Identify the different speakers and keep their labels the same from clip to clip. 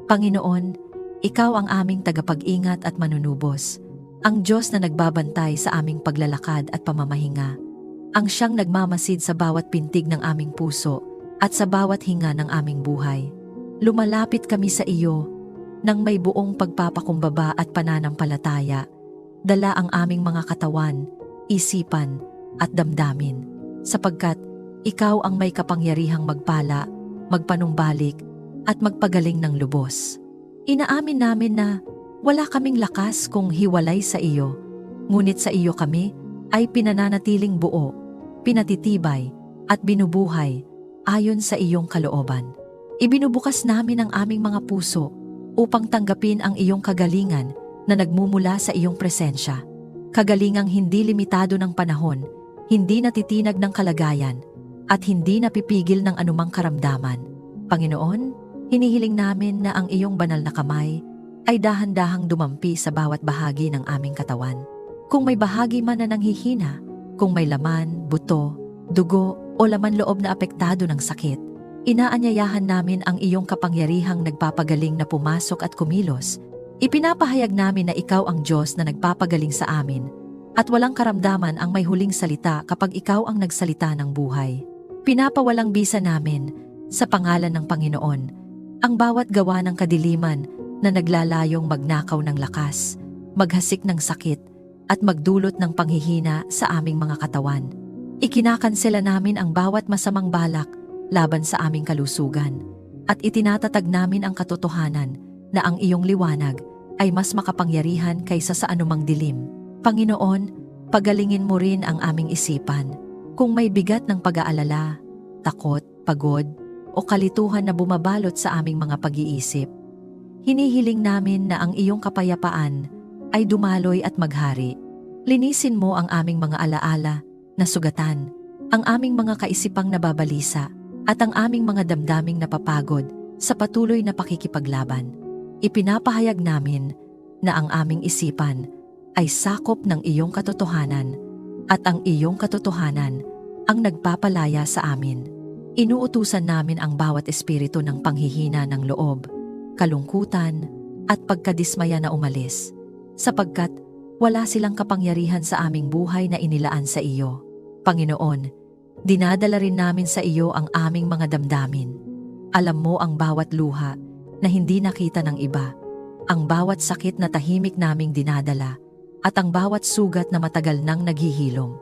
Speaker 1: Panginoon, Ikaw ang aming tagapag-ingat at manunubos, ang Diyos na nagbabantay sa aming paglalakad at pamamahinga, ang siyang nagmamasid sa bawat pintig ng aming puso at sa bawat hinga ng aming buhay. Lumalapit kami sa iyo nang may buong pagpapakumbaba at pananampalataya, dala ang aming mga katawan, isipan at damdamin, sapagkat Ikaw ang may kapangyarihang magpala, magpanumbalik at magpagaling ng lubos. Inaamin namin na wala kaming lakas kung hiwalay sa iyo, ngunit sa iyo kami ay pinananatiling buo, pinatitibay at binubuhay ayon sa iyong kalooban. Ibinubukas namin ang aming mga puso upang tanggapin ang iyong kagalingan na nagmumula sa iyong presensya. Kagalingang hindi limitado ng panahon, hindi natitinag ng kalagayan, at hindi napipigil ng anumang karamdaman. Panginoon, hinihiling namin na ang iyong banal na kamay ay dahan-dahang dumampi sa bawat bahagi ng aming katawan. Kung may bahagi man na nanghihina, kung may laman, buto, dugo o laman loob na apektado ng sakit, inaanyayahan namin ang iyong kapangyarihang nagpapagaling na pumasok at kumilos. Ipinapahayag namin na ikaw ang Diyos na nagpapagaling sa amin at walang karamdaman ang may huling salita kapag ikaw ang nagsalita ng buhay. Pinapawalang bisa namin sa pangalan ng Panginoon ang bawat gawa ng kadiliman na naglalayong magnakaw ng lakas, maghasik ng sakit at magdulot ng panghihina sa aming mga katawan. Ikinakansela namin ang bawat masamang balak laban sa aming kalusugan at itinatatag namin ang katotohanan na ang iyong liwanag ay mas makapangyarihan kaysa sa anumang dilim. Panginoon, pagalingin mo rin ang aming isipan. Kung may bigat ng pag-aalala, takot, pagod, o kalituhan na bumabalot sa aming mga pag-iisip, hinihiling namin na ang iyong kapayapaan ay dumaloy at maghari. Linisin mo ang aming mga alaala na sugatan, ang aming mga kaisipang nababalisa, at ang aming mga damdaming napapagod sa patuloy na pakikipaglaban. Ipinapahayag namin na ang aming isipan ay sakop ng iyong katotohanan at ang iyong katotohanan ang nagpapalaya sa amin. Inuutusan namin ang bawat espiritu ng panghihina ng loob, kalungkutan at pagkadismaya na umalis, sapagkat wala silang kapangyarihan sa aming buhay na inilaan sa iyo. Panginoon, dinadala rin namin sa iyo ang aming mga damdamin. Alam mo ang bawat luha na hindi nakita ng iba, ang bawat sakit na tahimik naming dinadala, at ang bawat sugat na matagal nang naghihilom.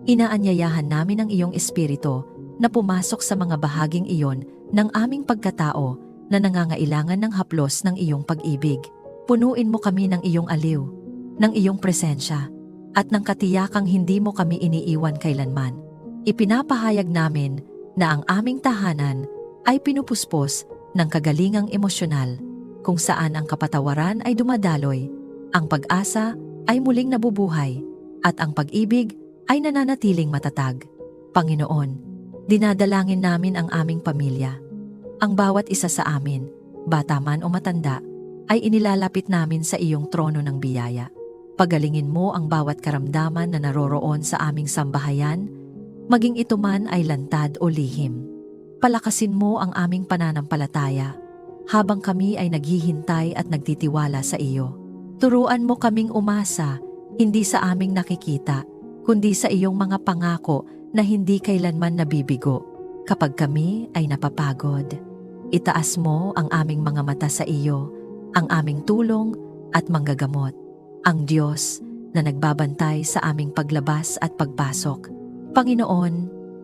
Speaker 1: Inaanyayahan namin ang iyong espiritu na pumasok sa mga bahaging iyon ng aming pagkatao na nangangailangan ng haplos ng iyong pag-ibig. Punuin mo kami ng iyong aliw, ng iyong presensya, at ng katiyakang hindi mo kami iniiwan kailanman. Ipinapahayag namin na ang aming tahanan ay pinupuspos ng kagalingang emosyonal, kung saan ang kapatawaran ay dumadaloy, ang pag-asa ay muling nabubuhay, at ang pag-ibig ay nananatiling matatag. Panginoon, dinadalangin namin ang aming pamilya. Ang bawat isa sa amin, bata man o matanda, ay inilalapit namin sa iyong trono ng biyaya. Pagalingin mo ang bawat karamdaman na naroroon sa aming sambahayan, maging ito man ay lantad o lihim. Palakasin mo ang aming pananampalataya habang kami ay naghihintay at nagtitiwala sa iyo. Turuan mo kaming umasa, hindi sa aming nakikita, kundi sa iyong mga pangako na hindi kailanman nabibigo. Kapag kami ay napapagod, itaas mo ang aming mga mata sa iyo, ang aming tulong at manggagamot. Ang Diyos na nagbabantay sa aming paglabas at pagpasok. Panginoon,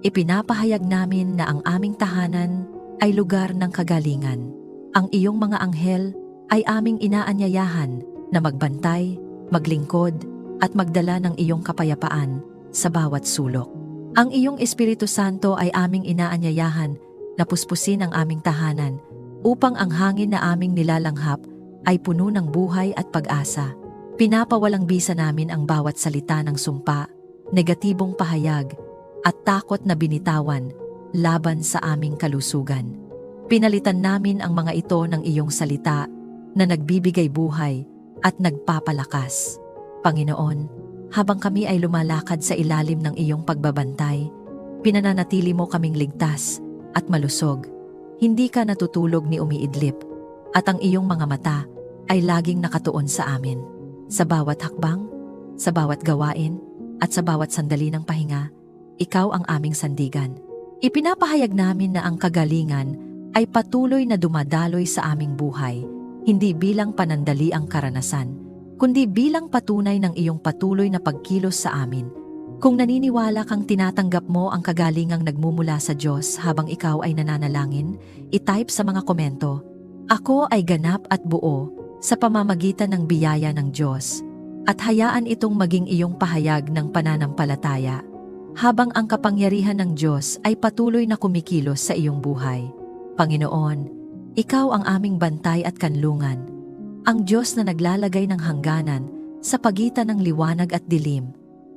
Speaker 1: ipinapahayag namin na ang aming tahanan ay lugar ng kagalingan. Ang iyong mga anghel ay aming inaanyayahan na magbantay, maglingkod, at magdala ng iyong kapayapaan sa bawat sulok. Ang iyong Espiritu Santo ay aming inaanyayahan na puspusin ang aming tahanan upang ang hangin na aming nilalanghap ay puno ng buhay at pag-asa. Pinapawalang bisa namin ang bawat salita ng sumpa, negatibong pahayag, at takot na binitawan laban sa aming kalusugan. Pinalitan namin ang mga ito ng iyong salita na nagbibigay buhay at nagpapalakas. Panginoon, habang kami ay lumalakad sa ilalim ng iyong pagbabantay, pinananatili mo kaming ligtas at malusog. Hindi ka natutulog ni umiidlip, at ang iyong mga mata ay laging nakatuon sa amin. Sa bawat hakbang, sa bawat gawain, at sa bawat sandali ng pahinga, ikaw ang aming sandigan. Ipinapahayag namin na ang kagalingan ay patuloy na dumadaloy sa aming buhay, hindi bilang panandaliang karanasan, kundi bilang patunay ng iyong patuloy na pagkilos sa amin. Kung naniniwala kang tinatanggap mo ang kagalingang nagmumula sa Diyos habang ikaw ay nananalangin, i-type sa mga komento, "Ako ay ganap at buo sa pamamagitan ng biyaya ng Diyos," at hayaan itong maging iyong pahayag ng pananampalataya habang ang kapangyarihan ng Diyos ay patuloy na kumikilos sa iyong buhay. Panginoon, ikaw ang aming bantay at kanlungan, ang Diyos na naglalagay ng hangganan sa pagitan ng liwanag at dilim,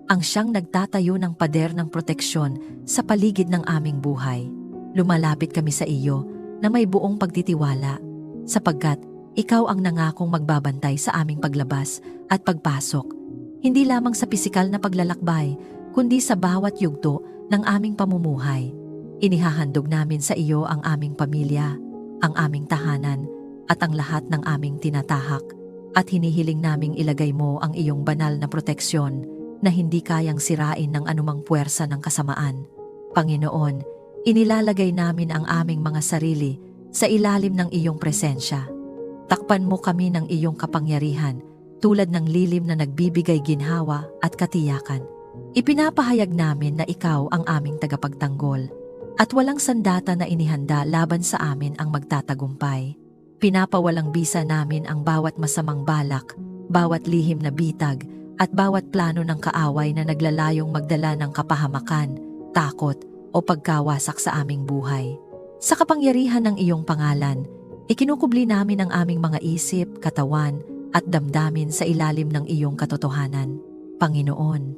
Speaker 1: ang siyang nagtatayo ng pader ng proteksyon sa paligid ng aming buhay. Lumalapit kami sa iyo na may buong pagtitiwala, sapagkat ikaw ang nangakong magbabantay sa aming paglabas at pagpasok, hindi lamang sa pisikal na paglalakbay, kundi sa bawat yugto ng aming pamumuhay. Inihahandog namin sa iyo ang aming pamilya, ang aming tahanan, at ang lahat ng aming tinatahak, at hinihiling naming ilagay mo ang iyong banal na proteksyon na hindi kayang sirain ng anumang puwersa ng kasamaan. Panginoon, inilalagay namin ang aming mga sarili sa ilalim ng iyong presensya. Takpan mo kami ng iyong kapangyarihan tulad ng lilim na nagbibigay ginhawa at katiyakan. Ipinapahayag namin na ikaw ang aming tagapagtanggol at walang sandata na inihanda laban sa amin ang magtatagumpay. Pinapawalang bisa namin ang bawat masamang balak, bawat lihim na bitag, at bawat plano ng kaaway na naglalayong magdala ng kapahamakan, takot, o pagkawasak sa aming buhay. Sa kapangyarihan ng iyong pangalan, ikinukubli namin ang aming mga isip, katawan, at damdamin sa ilalim ng iyong katotohanan. Panginoon,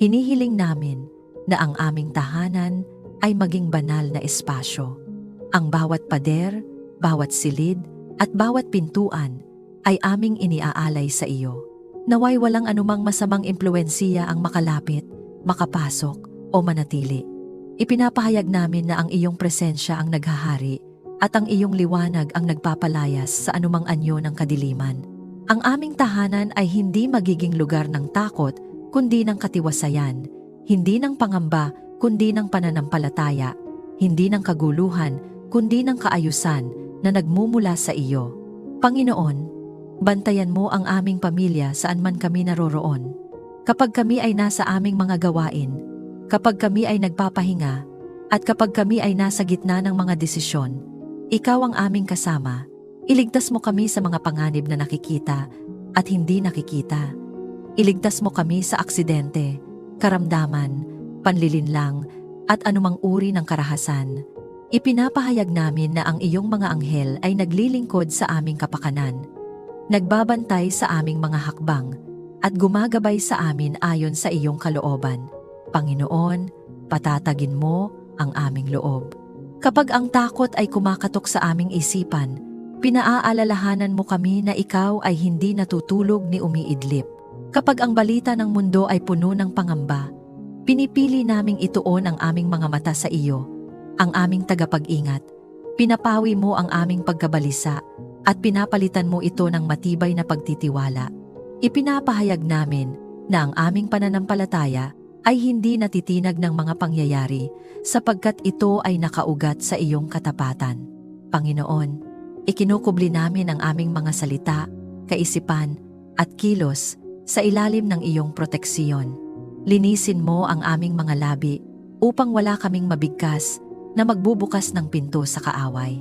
Speaker 1: hinihiling namin na ang aming tahanan ay maging banal na espasyo. Ang bawat pader, bawat silid, at bawat pintuan ay aming iniaalay sa iyo. Naway walang anumang masamang impluwensiya ang makalapit, makapasok, o manatili. Ipinapahayag namin na ang iyong presensya ang naghahari at ang iyong liwanag ang nagpapalayas sa anumang anyo ng kadiliman. Ang aming tahanan ay hindi magiging lugar ng takot, kundi ng katiwasayan, hindi ng pangamba, kundi ng pananampalataya, hindi ng kaguluhan, kundi ng kaayusan na nagmumula sa iyo. Panginoon, bantayan mo ang aming pamilya saan man kami naroroon. Kapag kami ay nasa aming mga gawain, kapag kami ay nagpapahinga, at kapag kami ay nasa gitna ng mga desisyon, ikaw ang aming kasama. Iligtas mo kami sa mga panganib na nakikita at hindi nakikita. Iligtas mo kami sa aksidente, karamdaman, panlilinlang, at anumang uri ng karahasan. Ipinapahayag namin na ang iyong mga anghel ay naglilingkod sa aming kapakanan, nagbabantay sa aming mga hakbang, at gumagabay sa amin ayon sa iyong kalooban. Panginoon, patatagin mo ang aming loob. Kapag ang takot ay kumakatok sa aming isipan, pinaaalalahanan mo kami na ikaw ay hindi natutulog ni umiidlip. Kapag ang balita ng mundo ay puno ng pangamba, pinipili naming ituon ang aming mga mata sa iyo, ang aming tagapag-ingat. Pinapawi mo ang aming pagkabalisa at pinapalitan mo ito ng matibay na pagtitiwala. Ipinapahayag namin na ang aming pananampalataya ay hindi natitinag ng mga pangyayari sapagkat ito ay nakaugat sa iyong katapatan. Panginoon, ikinukubli namin ang aming mga salita, kaisipan, at kilos sa ilalim ng iyong proteksiyon. Linisin mo ang aming mga labi upang wala kaming mabigkas na magbubukas ng pinto sa kaaway.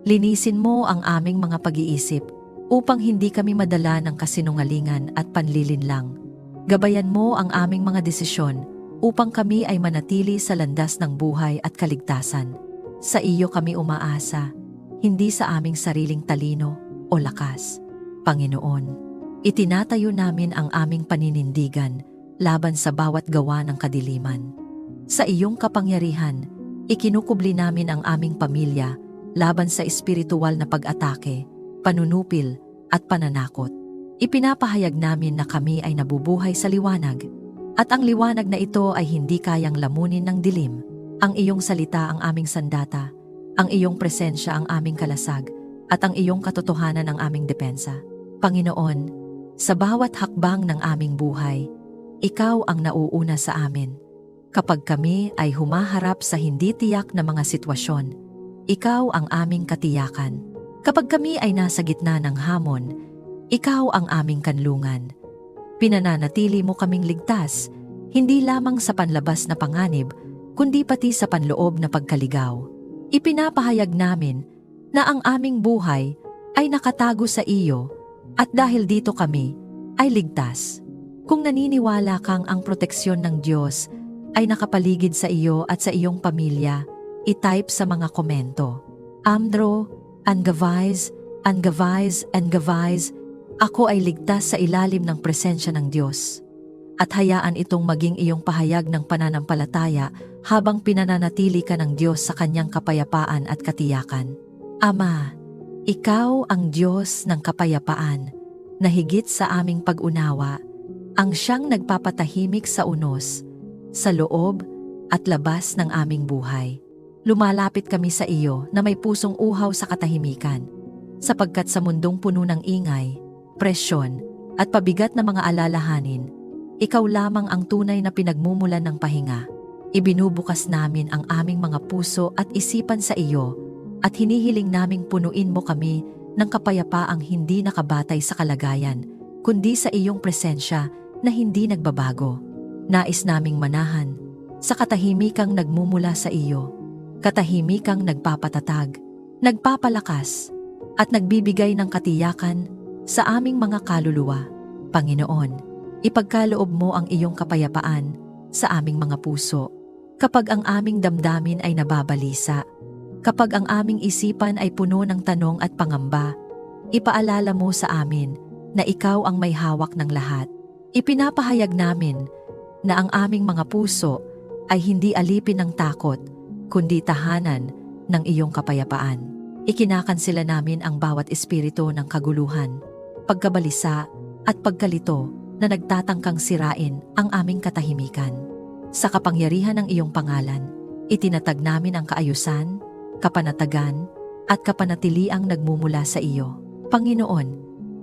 Speaker 1: Linisin mo ang aming mga pag-iisip upang hindi kami madala ng kasinungalingan at panlilinlang. Gabayan mo ang aming mga desisyon upang kami ay manatili sa landas ng buhay at kaligtasan. Sa iyo kami umaasa, hindi sa aming sariling talino o lakas. Panginoon, itinatayo namin ang aming paninindigan laban sa bawat gawa ng kadiliman. Sa iyong kapangyarihan, ikinukubli namin ang aming pamilya laban sa espiritual na pag-atake, panunupil, at pananakot. Ipinapahayag namin na kami ay nabubuhay sa liwanag, at ang liwanag na ito ay hindi kayang lamunin ng dilim. Ang iyong salita ang aming sandata, ang iyong presensya ang aming kalasag, at ang iyong katotohanan ang aming depensa. Panginoon, sa bawat hakbang ng aming buhay, ikaw ang nauuna sa amin. Kapag kami ay humaharap sa hindi tiyak na mga sitwasyon, ikaw ang aming katiyakan. Kapag kami ay nasa gitna ng hamon, ikaw ang aming kanlungan. Pinananatili mo kaming ligtas, hindi lamang sa panlabas na panganib, kundi pati sa panloob na pagkaligaw. Ipinapahayag namin na ang aming buhay ay nakatago sa iyo at dahil dito kami ay ligtas. Kung naniniwala kang ang proteksyon ng Diyos ay nakapaligid sa iyo at sa iyong pamilya, i-type sa mga komento. Amdro, Angavais, ako ay ligtas sa ilalim ng presensya ng Diyos. At hayaan itong maging iyong pahayag ng pananampalataya habang pinananatili ka ng Diyos sa kanyang kapayapaan at katiyakan. Ama, ikaw ang Diyos ng kapayapaan na higit sa aming pag-unawa, ang siyang nagpapatahimik sa unos, sa loob at labas ng aming buhay. Lumalapit kami sa iyo na may pusong uhaw sa katahimikan, sapagkat sa mundong puno ng ingay, presyon at pabigat na mga alalahanin, ikaw lamang ang tunay na pinagmumulan ng pahinga. Ibinubukas namin ang aming mga puso at isipan sa iyo at hinihiling naming punuin mo kami ng kapayapaang hindi nakabatay sa kalagayan, kundi sa iyong presensya na hindi nagbabago. Nais naming manahan sa katahimikang nagmumula sa iyo, katahimikang nagpapatatag, nagpapalakas, at nagbibigay ng katiyakan sa aming mga kaluluwa. Panginoon, ipagkaloob mo ang iyong kapayapaan sa aming mga puso. Kapag ang aming damdamin ay nababalisa, kapag ang aming isipan ay puno ng tanong at pangamba, ipaalala mo sa amin na ikaw ang may hawak ng lahat. Ipinapahayag namin na ang aming mga puso ay hindi alipin ng takot, kundi tahanan ng iyong kapayapaan. Ikinakansela namin ang bawat espiritu ng kaguluhan, pagkabalisa at pagkalito na nagtatangkang sirain ang aming katahimikan. Sa kapangyarihan ng iyong pangalan, itinatag namin ang kaayusan, kapanatagan, at kapanatiliang nagmumula sa iyo. Panginoon,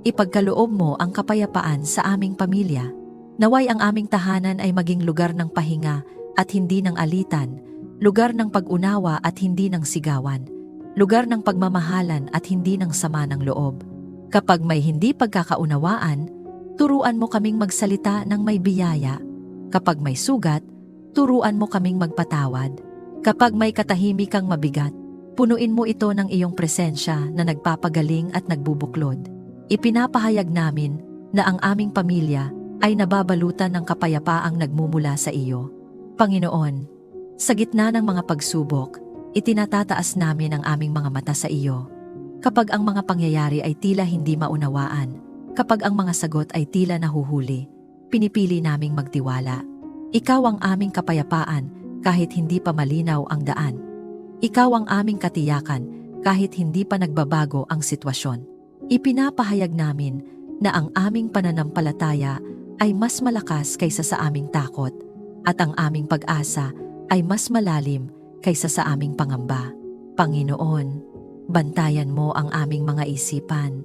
Speaker 1: ipagkaloob mo ang kapayapaan sa aming pamilya. Naway ang aming tahanan ay maging lugar ng pahinga at hindi ng alitan, lugar ng pag-unawa at hindi ng sigawan, lugar ng pagmamahalan at hindi ng sama ng loob. Kapag may hindi pagkakaunawaan, turuan mo kaming magsalita ng may biyaya. Kapag may sugat, turuan mo kaming magpatawad. Kapag may katahimikang mabigat, punuin mo ito ng iyong presensya na nagpapagaling at nagbubuklod. Ipinapahayag namin na ang aming pamilya ay nababalutan ng kapayapaang nagmumula sa iyo. Panginoon, sa gitna ng mga pagsubok, itinatataas namin ang aming mga mata sa iyo. Kapag ang mga pangyayari ay tila hindi maunawaan, kapag ang mga sagot ay tila nahuhuli, pinipili naming magtiwala. Ikaw ang aming kapayapaan kahit hindi pa malinaw ang daan. Ikaw ang aming katiyakan kahit hindi pa nagbabago ang sitwasyon. Ipinapahayag namin na ang aming pananampalataya ay mas malakas kaysa sa aming takot at ang aming pag-asa ay mas malalim kaysa sa aming pangamba. Panginoon, bantayan mo ang aming mga isipan.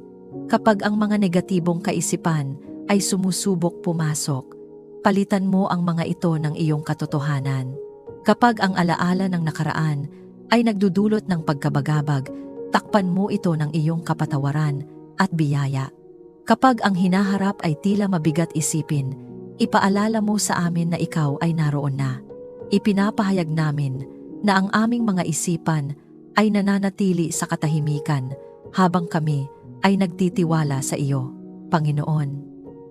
Speaker 1: Kapag ang mga negatibong kaisipan ay sumusubok pumasok, palitan mo ang mga ito ng iyong katotohanan. Kapag ang alaala ng nakaraan ay nagdudulot ng pagkabagabag, takpan mo ito ng iyong kapatawaran at biyaya. Kapag ang hinaharap ay tila mabigat isipin, ipaalala mo sa amin na ikaw ay naroon na. Ipinapahayag namin na ang aming mga isipan ay nananatili sa katahimikan habang kami ay nagtitiwala sa iyo. Panginoon,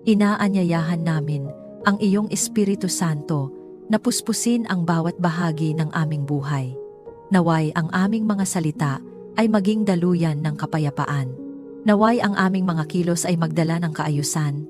Speaker 1: inaanyayahan namin ang iyong Espiritu Santo na puspusin ang bawat bahagi ng aming buhay. Naway ang aming mga salita ay maging daluyan ng kapayapaan. Naway ang aming mga kilos ay magdala ng kaayusan.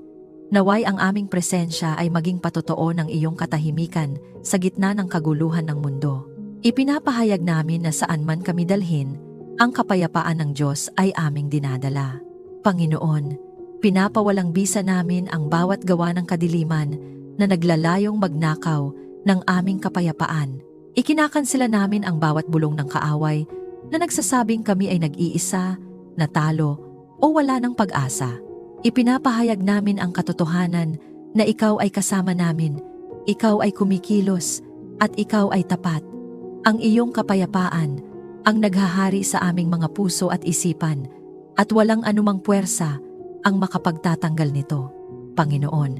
Speaker 1: Naway ang aming presensya ay maging patotoo ng iyong katahimikan sa gitna ng kaguluhan ng mundo. Ipinapahayag namin na saan man kami dalhin, ang kapayapaan ng Diyos ay aming dinadala. Panginoon, pinapawalang bisa namin ang bawat gawa ng kadiliman na naglalayong magnakaw ng aming kapayapaan. Ikinakansela namin ang bawat bulong ng kaaway na nagsasabing kami ay nag-iisa, natalo, o wala ng pag-asa. Ipinapahayag namin ang katotohanan na ikaw ay kasama namin, ikaw ay kumikilos, at ikaw ay tapat. Ang iyong kapayapaan ang naghahari sa aming mga puso at isipan, at walang anumang puwersa ang makapagtatanggal nito. Panginoon,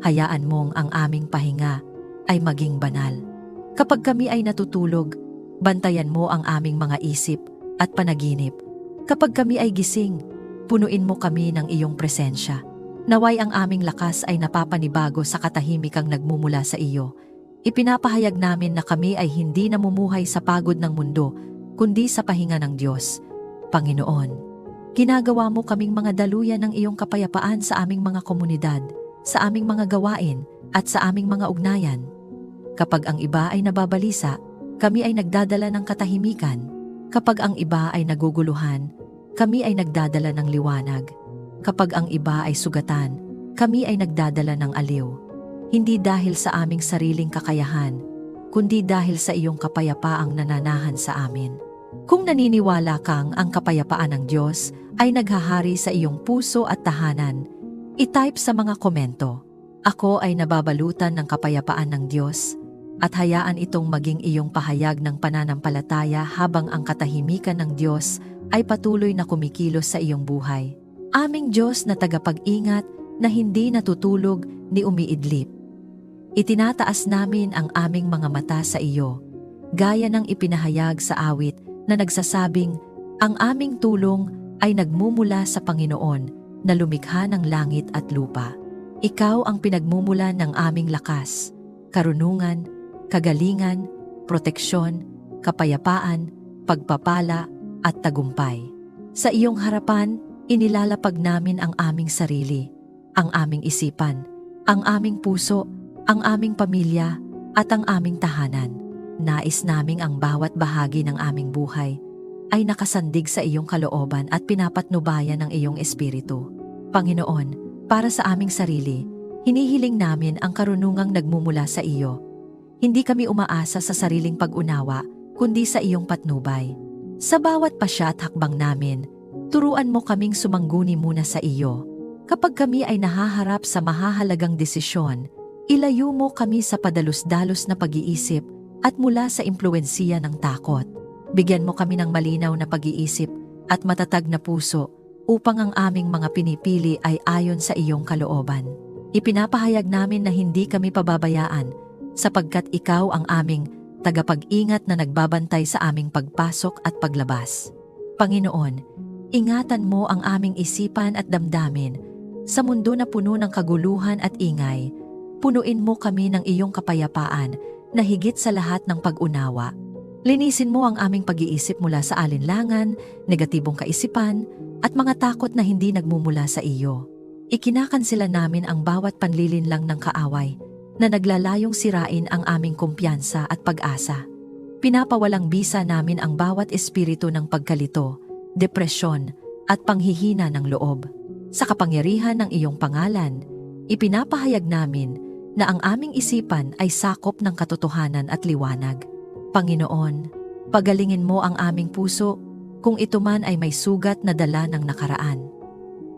Speaker 1: hayaan mong ang aming pahinga ay maging banal. Kapag kami ay natutulog, bantayan mo ang aming mga isip at panaginip. Kapag kami ay gising, punuin mo kami ng iyong presensya. Naway ang aming lakas ay napapanibago sa katahimikang nagmumula sa iyo. Ipinapahayag namin na kami ay hindi namumuhay sa pagod ng mundo, kundi sa pahinga ng Diyos. Panginoon, ginagawa mo kaming mga daluyan ng iyong kapayapaan sa aming mga komunidad, sa aming mga gawain, at sa aming mga ugnayan. Kapag ang iba ay nababalisa, kami ay nagdadala ng katahimikan. Kapag ang iba ay naguguluhan, kami ay nagdadala ng liwanag. Kapag ang iba ay sugatan, kami ay nagdadala ng aliw. Hindi dahil sa aming sariling kakayahan, kundi dahil sa iyong kapayapaang nananahan sa amin. Kung naniniwala kang ang kapayapaan ng Diyos ay naghahari sa iyong puso at tahanan, i-type sa mga komento, "Ako ay nababalutan ng kapayapaan ng Diyos," at hayaan itong maging iyong pahayag ng pananampalataya habang ang katahimikan ng Diyos ay patuloy na kumikilos sa iyong buhay. Aming Diyos na tagapag-ingat na hindi natutulog ni umiidlip. Itinataas namin ang aming mga mata sa iyo, gaya ng ipinahayag sa awit na nagsasabing, "Ang aming tulong ay nagmumula sa Panginoon na lumikha ng langit at lupa." Ikaw ang pinagmumulan ng aming lakas, karunungan, kagalingan, proteksyon, kapayapaan, pagpapala, at tagumpay. Sa iyong harapan, inilalapag namin ang aming sarili, ang aming isipan, ang aming puso, ang aming pamilya, at ang aming tahanan. Nais naming ang bawat bahagi ng aming buhay ay nakasandig sa iyong kalooban at pinapatnubayan ng iyong espiritu. Panginoon, para sa aming sarili, hinihiling namin ang karunungang nagmumula sa iyo. Hindi kami umaasa sa sariling pag-unawa, kundi sa iyong patnubay. Sa bawat pasya at hakbang namin, turuan mo kaming sumangguni muna sa iyo. Kapag kami ay nahaharap sa mahahalagang desisyon, ilayo mo kami sa padalos-dalos na pag-iisip at mula sa impluwensiya ng takot. Bigyan mo kami ng malinaw na pag-iisip at matatag na puso upang ang aming mga pinipili ay ayon sa iyong kalooban. Ipinapahayag namin na hindi kami pababayaan sapagkat ikaw ang aming tagapag-ingat na nagbabantay sa aming pagpasok at paglabas. Panginoon, ingatan mo ang aming isipan at damdamin sa mundo na puno ng kaguluhan at ingay. Punuin mo kami ng iyong kapayapaan na higit sa lahat ng pag-unawa. Linisin mo ang aming pag-iisip mula sa alinlangan, negatibong kaisipan, at mga takot na hindi nagmumula sa iyo. Ikinakansela namin ang bawat panlilinlang ng kaaway na naglalayong sirain ang aming kumpiyansa at pag-asa. Pinapawalang bisa namin ang bawat espiritu ng pagkalito, depresyon, at panghihina ng loob. Sa kapangyarihan ng iyong pangalan, ipinapahayag namin na ang aming isipan ay sakop ng katotohanan at liwanag. Panginoon, pagalingin mo ang aming puso kung ito man ay may sugat na dala ng nakaraan.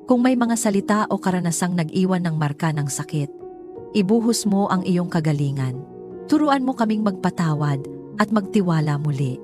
Speaker 1: Kung may mga salita o karanasang nag-iwan ng marka ng sakit, ibuhos mo ang iyong kagalingan. Turuan mo kaming magpatawad at magtiwala muli.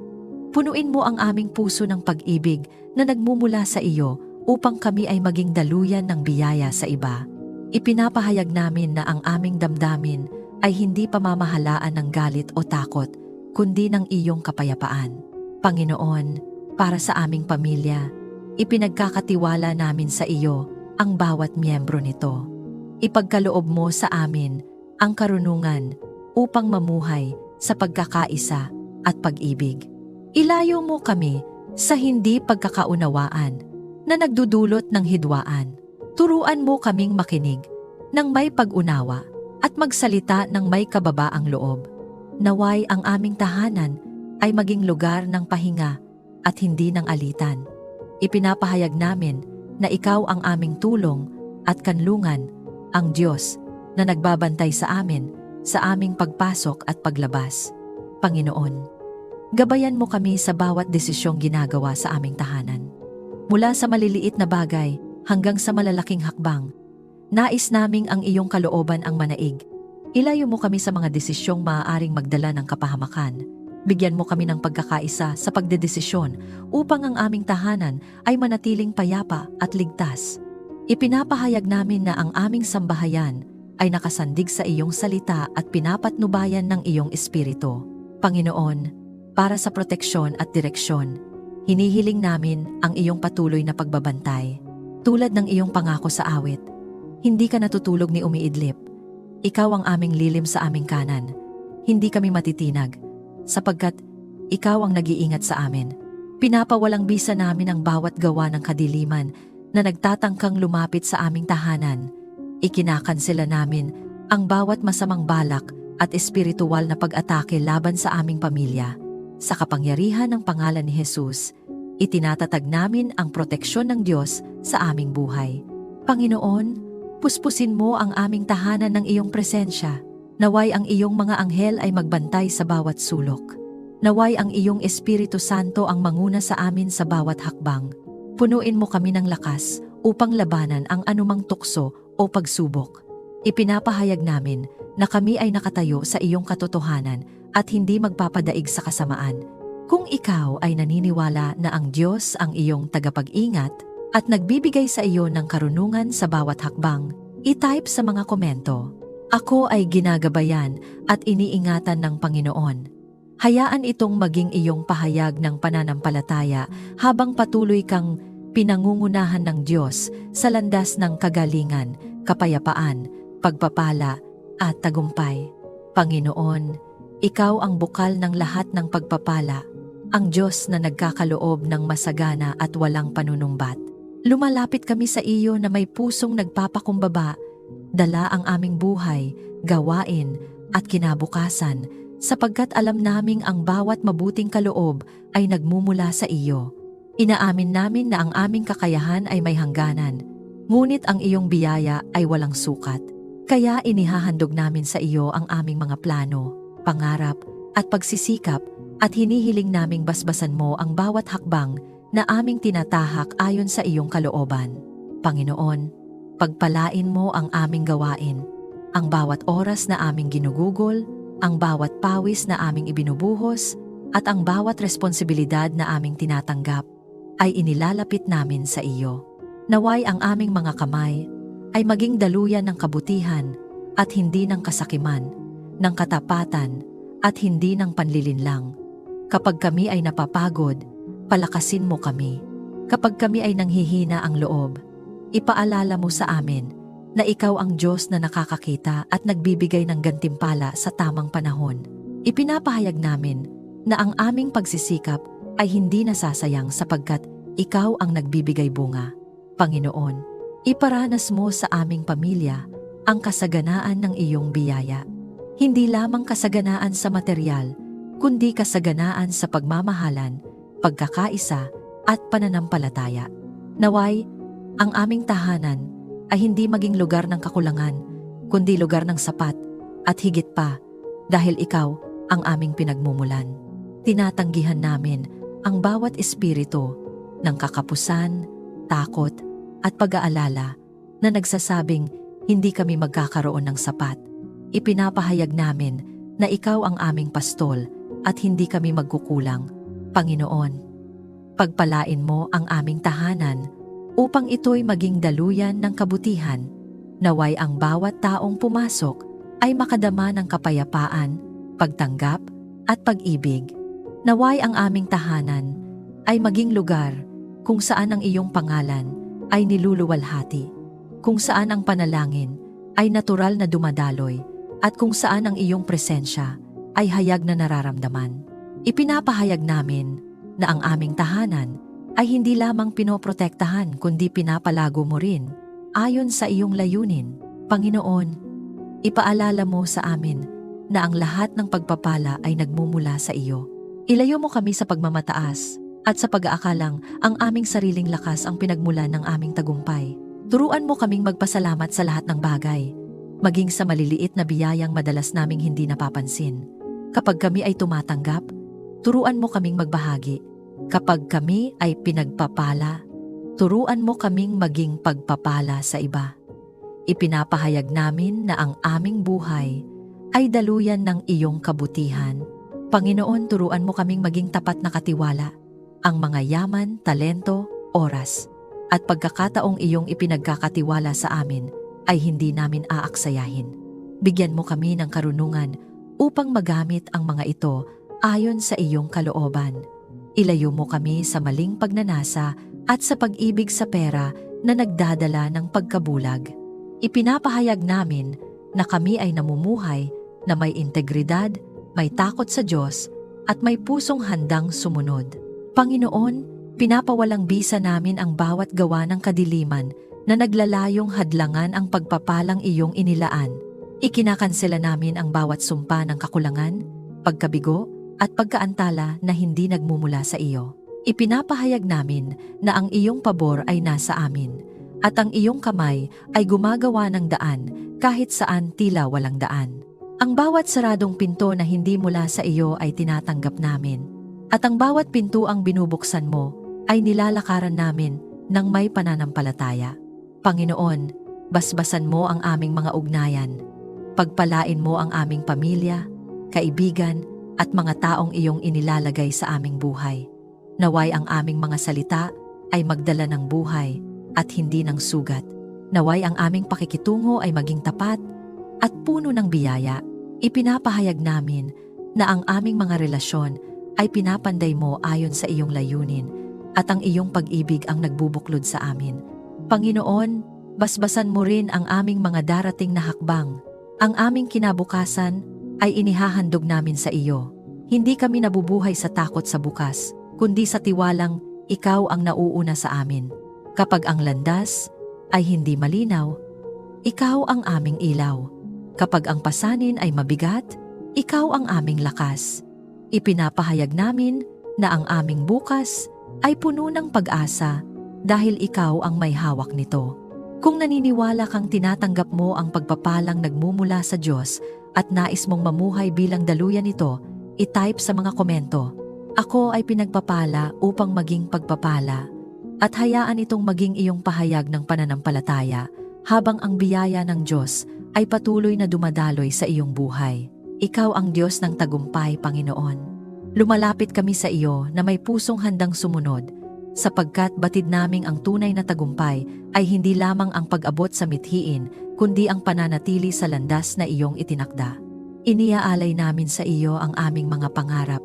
Speaker 1: Punuin mo ang aming puso ng pag-ibig na nagmumula sa iyo upang kami ay maging daluyan ng biyaya sa iba. Ipinapahayag namin na ang aming damdamin ay hindi pamamahalaan ng galit o takot, kundi ng iyong kapayapaan. Panginoon, para sa aming pamilya, ipinagkakatiwala namin sa iyo ang bawat miyembro nito. Ipagkaloob mo sa amin ang karunungan upang mamuhay sa pagkakaisa at pag-ibig. Ilayo mo kami sa hindi pagkakaunawaan na nagdudulot ng hidwaan. Turuan mo kaming makinig ng may pag-unawa at magsalita ng may kababaang loob. Naway ang aming tahanan ay maging lugar ng pahinga at hindi ng alitan. Ipinapahayag namin na ikaw ang aming tulong at kanlungan, ang Diyos na nagbabantay sa amin sa aming pagpasok at paglabas. Panginoon, gabayan mo kami sa bawat desisyong ginagawa sa aming tahanan. Mula sa maliliit na bagay hanggang sa malalaking hakbang, nais naming ang iyong kalooban ang manaig. Ilayo mo kami sa mga desisyong maaaring magdala ng kapahamakan. Bigyan mo kami ng pagkakaisa sa pagdedesisyon upang ang aming tahanan ay manatiling payapa at ligtas. Ipinapahayag namin na ang aming sambahayan ay nakasandig sa iyong salita at pinapatnubayan ng iyong espiritu. Panginoon, para sa proteksyon at direksyon, hinihiling namin ang iyong patuloy na pagbabantay. Tulad ng iyong pangako sa awit, hindi ka natutulog ni umiidlip. Ikaw ang aming lilim sa aming kanan. Hindi kami matitinag, sapagkat ikaw ang nag-iingat sa amin. Pinapawalang bisa namin ang bawat gawa ng kadiliman na nagtatangkang lumapit sa aming tahanan. Ikinakansela namin ang bawat masamang balak at espiritual na pag-atake laban sa aming pamilya. Sa kapangyarihan ng pangalan ni Jesus, itinatatag namin ang proteksyon ng Diyos sa aming buhay. Panginoon, puspusin mo ang aming tahanan ng iyong presensya. Naway ang iyong mga anghel ay magbantay sa bawat sulok. Naway ang iyong Espiritu Santo ang manguna sa amin sa bawat hakbang. Punuin mo kami ng lakas upang labanan ang anumang tukso o pagsubok. Ipinapahayag namin na kami ay nakatayo sa iyong katotohanan at hindi magpapadaig sa kasamaan. Kung ikaw ay naniniwala na ang Diyos ang iyong tagapag-ingat at nagbibigay sa iyo ng karunungan sa bawat hakbang, i-type sa mga komento, "Ako ay ginagabayan at iniingatan ng Panginoon." Hayaan itong maging iyong pahayag ng pananampalataya habang patuloy kang pinangungunahan ng Diyos sa landas ng kagalingan, kapayapaan, pagpapala, at tagumpay. Panginoon, ikaw ang bukal ng lahat ng pagpapala, ang Diyos na nagkakaloob ng masagana at walang panunumbat. Lumalapit kami sa iyo na may pusong nagpapakumbaba, dala ang aming buhay, gawain, at kinabukasan, sapagkat alam naming ang bawat mabuting kaloob ay nagmumula sa iyo. Inaamin namin na ang aming kakayahan ay may hangganan, ngunit ang iyong biyaya ay walang sukat. Kaya inihahandog namin sa iyo ang aming mga plano, pangarap, at pagsisikap, at hinihiling naming basbasan mo ang bawat hakbang na aming tinatahak ayon sa iyong kalooban. Panginoon, pagpalain mo ang aming gawain, ang bawat oras na aming ginugugol, ang bawat pawis na aming ibinubuhos, at ang bawat responsibilidad na aming tinatanggap, ay inilalapit namin sa iyo. Naway ang aming mga kamay ay maging daluyan ng kabutihan at hindi ng kasakiman, ng katapatan at hindi ng panlilinlang. Kapag kami ay napapagod, palakasin mo kami. Kapag kami ay nanghihina ang loob, ipaalala mo sa amin na ikaw ang Diyos na nakakakita at nagbibigay ng gantimpala sa tamang panahon. Ipinapahayag namin na ang aming pagsisikap ay hindi nasasayang sapagkat ikaw ang nagbibigay bunga. Panginoon, iparanas mo sa aming pamilya ang kasaganaan ng iyong biyaya. Hindi lamang kasaganaan sa material, kundi kasaganaan sa pagmamahalan, pagkakaisa, at pananampalataya. Naway, ang aming tahanan ay hindi maging lugar ng kakulangan, kundi lugar ng sapat, at higit pa, dahil ikaw ang aming pinagmumulan. Tinatanggihan namin ang bawat espiritu ng kakapusan, takot, at pag-aalala na nagsasabing hindi kami magkakaroon ng sapat. Ipinapahayag namin na ikaw ang aming pastol at hindi kami magkukulang. Panginoon, pagpalain mo ang aming tahanan upang ito'y maging daluyan ng kabutihan. Naway ang bawat taong pumasok ay makadama ng kapayapaan, pagtanggap, at pag-ibig. Naway ang aming tahanan ay maging lugar kung saan ang iyong pangalan ay niluluwalhati, kung saan ang panalangin ay natural na dumadaloy, at kung saan ang iyong presensya ay hayag na nararamdaman. Ipinapahayag namin na ang aming tahanan ay hindi lamang pinoprotektahan kundi pinapalago mo rin ayon sa iyong layunin. Panginoon, ipaalala mo sa amin na ang lahat ng pagpapala ay nagmumula sa iyo. Ilayo mo kami sa pagmamataas at sa pag-aakalang ang aming sariling lakas ang pinagmulan ng aming tagumpay. Turuan mo kaming magpasalamat sa lahat ng bagay, maging sa maliliit na biyayang madalas naming hindi napapansin. Kapag kami ay tumatanggap, turuan mo kaming magbahagi. Kapag kami ay pinagpapala, Turuan mo kaming maging pagpapala sa iba. Ipinapahayag namin na ang aming buhay ay daluyan ng iyong kabutihan. Panginoon, turuan mo kaming maging tapat na katiwala. Ang mga yaman, talento, oras, at pagkakataong iyong ipinagkakatiwala sa amin ay hindi namin aaksayahin. Bigyan mo kami ng karunungan upang magamit ang mga ito ayon sa iyong kalooban. Ilayo mo kami sa maling pagnanasa at sa pag-ibig sa pera na nagdadala ng pagkabulag. Ipinapahayag namin na kami ay namumuhay na may integridad, may takot sa Diyos, at may pusong handang sumunod. Panginoon, pinapawalang bisa namin ang bawat gawa ng kadiliman na naglalayong hadlangan ang pagpapalang iyong inilaan. Ikinakansela namin ang bawat sumpa ng kakulangan, pagkabigo, at pagkaantala na hindi nagmumula sa iyo. Ipinapahayag namin na ang iyong pabor ay nasa amin, at ang iyong kamay ay gumagawa ng daan kahit saan tila walang daan. Ang bawat saradong pinto na hindi mula sa iyo ay tinatanggap namin, at ang bawat pintuang binubuksan mo ay nilalakaran namin ng may pananampalataya. Panginoon, basbasan mo ang aming mga ugnayan. Pagpalain mo ang aming pamilya, kaibigan, at mga taong iyong inilalagay sa aming buhay. Naway ang aming mga salita ay magdala ng buhay at hindi ng sugat. Naway ang aming pakikitungo ay maging tapat at puno ng biyaya. Ipinapahayag namin na ang aming mga relasyon ay pinapanday mo ayon sa iyong layunin at ang iyong pag-ibig ang nagbubuklod sa amin. Panginoon, basbasan mo rin ang aming mga darating na hakbang. Ang aming kinabukasan ay inihahandog namin sa iyo. Hindi kami nabubuhay sa takot sa bukas, kundi sa tiwalang ikaw ang nauuna sa amin. Kapag ang landas ay hindi malinaw, ikaw ang aming ilaw. Kapag ang pasanin ay mabigat, ikaw ang aming lakas. Ipinapahayag namin na ang aming bukas ay puno ng pag-asa dahil ikaw ang may hawak nito. Kung naniniwala kang tinatanggap mo ang pagpapalang nagmumula sa Diyos at nais mong mamuhay bilang daluyan nito, i-type sa mga komento, "Ako ay pinagpapala upang maging pagpapala," at hayaan itong maging iyong pahayag ng pananampalataya habang ang biyaya ng Diyos ay patuloy na dumadaloy sa iyong buhay. Ikaw ang Diyos ng tagumpay, Panginoon. Lumalapit kami sa iyo na may pusong handang sumunod, sapagkat batid naming ang tunay na tagumpay ay hindi lamang ang pag-abot sa mithiin, kundi ang pananatili sa landas na iyong itinakda. Iniaalay namin sa iyo ang aming mga pangarap,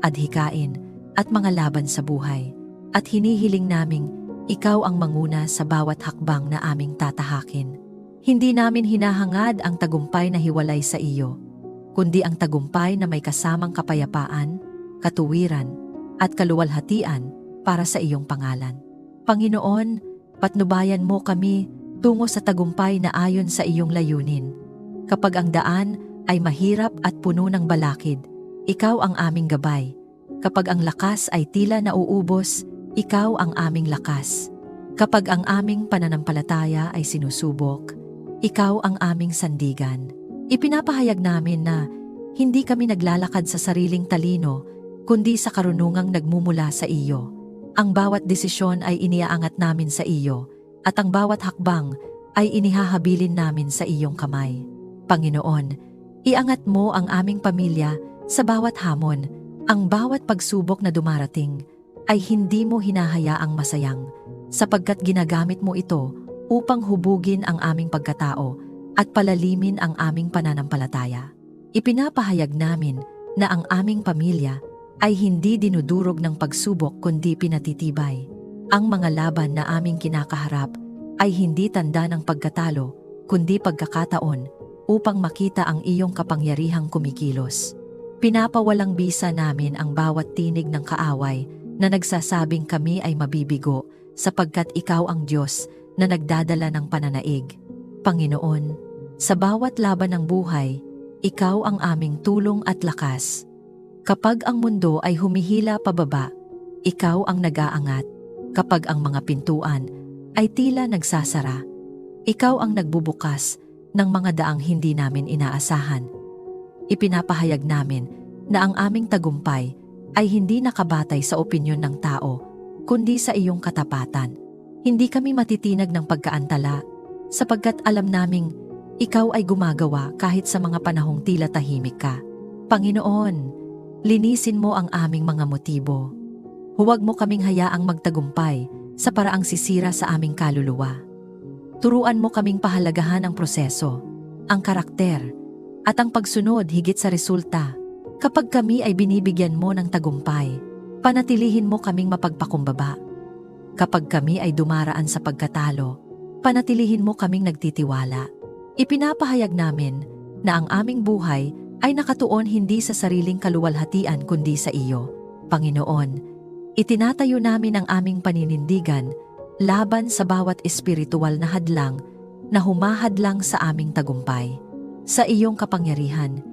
Speaker 1: adhikain, at mga laban sa buhay, at hinihiling naming ikaw ang manguna sa bawat hakbang na aming tatahakin. Hindi namin hinahangad ang tagumpay na hiwalay sa iyo, kundi ang tagumpay na may kasamang kapayapaan, katuwiran, at kaluwalhatian para sa iyong pangalan. Panginoon, patnubayan mo kami tungo sa tagumpay na ayon sa iyong layunin. Kapag ang daan ay mahirap at puno ng balakid, ikaw ang aming gabay. Kapag ang lakas ay tila nauubos, ikaw ang aming lakas. Kapag ang aming pananampalataya ay sinusubok, ikaw ang aming sandigan. Ipinapahayag namin na hindi kami naglalakad sa sariling talino, kundi sa karunungang nagmumula sa iyo. Ang bawat desisyon ay iniaangat namin sa iyo, at ang bawat hakbang ay inihahabilin namin sa iyong kamay. Panginoon, iangat mo ang aming pamilya sa bawat hamon. Ang bawat pagsubok na dumarating ay hindi mo hinahayaang masayang, sapagkat ginagamit mo ito upang hubugin ang aming pagkatao at palalimin ang aming pananampalataya. Ipinapahayag namin na ang aming pamilya ay hindi dinudurog ng pagsubok kundi pinatitibay. Ang mga laban na aming kinakaharap ay hindi tanda ng pagkatalo kundi pagkakataon upang makita ang iyong kapangyarihang kumikilos. Pinapawalang bisa namin ang bawat tinig ng kaaway na nagsasabing kami ay mabibigo sapagkat ikaw ang Diyos na nagdadala ng pananaig. Panginoon, sa bawat laban ng buhay, ikaw ang aming tulong at lakas. Kapag ang mundo ay humihila pababa, ikaw ang nag-aangat. Kapag ang mga pintuan ay tila nagsasara, ikaw ang nagbubukas ng mga daang hindi namin inaasahan. Ipinapahayag namin na ang aming tagumpay ay hindi nakabatay sa opinyon ng tao, kundi sa iyong katapatan. Hindi kami matitinag ng pagkaantala, sapagkat alam naming ikaw ay gumagawa kahit sa mga panahong tila tahimik ka. Panginoon, linisin mo ang aming mga motibo. Huwag mo kaming hayaang magtagumpay sa paraang sisira sa aming kaluluwa. Turuan mo kaming pahalagahan ang proseso, ang karakter, at ang pagsunod higit sa resulta. Kapag kami ay binibigyan mo ng tagumpay, panatilihin mo kaming mapagpakumbaba. Kapag kami ay dumaraan sa pagkatalo, panatilihin mo kaming nagtitiwala. Ipinapahayag namin na ang aming buhay ay nakatuon hindi sa sariling kaluwalhatian kundi sa iyo. Panginoon, itinatayo namin ang aming paninindigan laban sa bawat espiritual na hadlang na humahadlang sa aming tagumpay. Sa iyong kapangyarihan,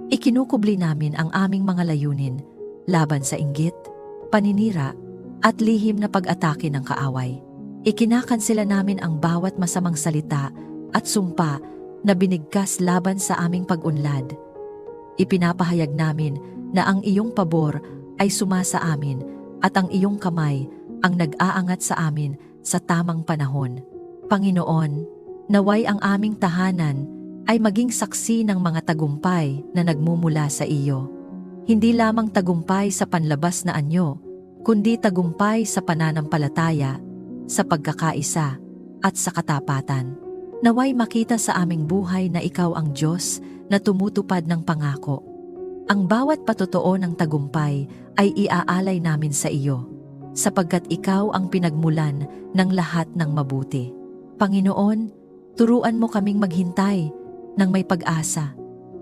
Speaker 1: ikinukubli namin ang aming mga layunin laban sa inggit, paninira, at lihim na pag-atake ng kaaway. Ikinakansela namin ang bawat masamang salita at sumpa na binigkas laban sa aming pag-unlad. Ipinapahayag namin na ang iyong pabor ay sumasa amin at ang iyong kamay ang nag-aangat sa amin sa tamang panahon. Panginoon, naway ang aming tahanan ay maging saksi ng mga tagumpay na nagmumula sa iyo. Hindi lamang tagumpay sa panlabas na anyo, kundi tagumpay sa pananampalataya, sa pagkakaisa, at sa katapatan. Naway makita sa aming buhay na ikaw ang Diyos na tumutupad ng pangako. Ang bawat patotoo ng tagumpay ay iaalay namin sa iyo, sapagkat ikaw ang pinagmulan ng lahat ng mabuti. Panginoon, turuan mo kaming maghintay ng may pag-asa.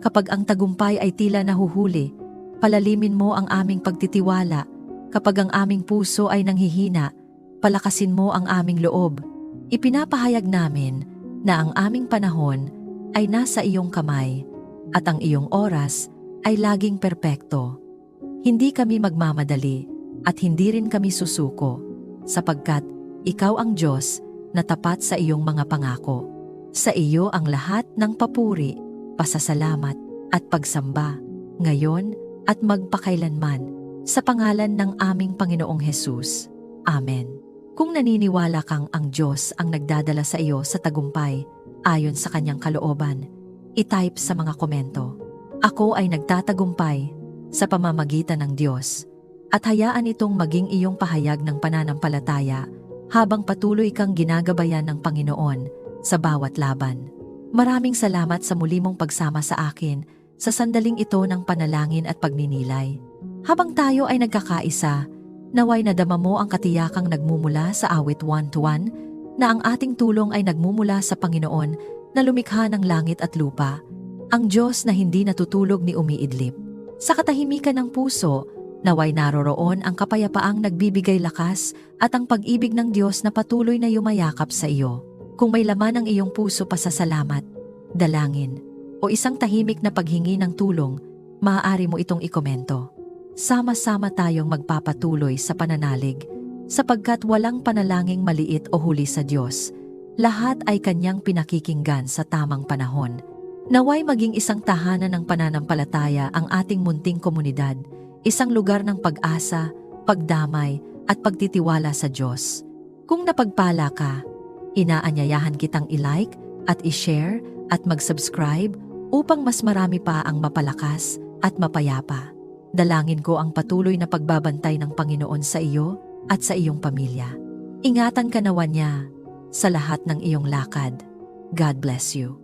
Speaker 1: Kapag ang tagumpay ay tila nahuhuli, palalimin mo ang aming pagtitiwala. Kapag ang aming puso ay nanghihina, palakasin mo ang aming loob. Ipinapahayag namin na ang aming panahon ay nasa iyong kamay at ang iyong oras ay laging perpekto. Hindi kami magmamadali at hindi rin kami susuko, sapagkat ikaw ang Diyos na tapat sa iyong mga pangako. Sa iyo ang lahat ng papuri, pasasalamat at pagsamba, ngayon at magpakailanman, sa pangalan ng aming Panginoong Hesus. Amen. Kung naniniwala kang ang Diyos ang nagdadala sa iyo sa tagumpay, ayon sa kanyang kalooban, i-type sa mga komento, "Ako ay nagtatagumpay sa pamamagitan ng Diyos." At hayaan itong maging iyong pahayag ng pananampalataya habang patuloy kang ginagabayan ng Panginoon sa bawat laban. Maraming salamat sa muli mong pagsama sa akin sa sandaling ito ng panalangin at pagninilay. Habang tayo ay nagkakaisa, naway nadama mo ang katiyakang nagmumula sa awit 1:1 na ang ating tulong ay nagmumula sa Panginoon na lumikha ng langit at lupa, ang Diyos na hindi natutulog ni umiidlip. Sa katahimikan ng puso, naway naroroon ang kapayapaang nagbibigay lakas at ang pag-ibig ng Diyos na patuloy na yumayakap sa iyo. Kung may laman ang iyong puso pasasalamat, dalangin, o isang tahimik na paghingi ng tulong, maaari mo itong ikomento. Sama-sama tayong magpapatuloy sa pananalig, sapagkat walang panalangin maliit o huli sa Diyos. Lahat ay kanyang pinakikinggan sa tamang panahon. Naway maging isang tahanan ng pananampalataya ang ating munting komunidad, isang lugar ng pag-asa, pagdamay, at pagtitiwala sa Diyos. Kung napagpala ka, inaanyayahan kitang i-like at i-share at mag-subscribe upang mas marami pa ang mapalakas at mapayapa. Dalangin ko ang patuloy na pagbabantay ng Panginoon sa iyo at sa iyong pamilya. Ingatan ka nawa niya sa lahat ng iyong lakad. God bless you.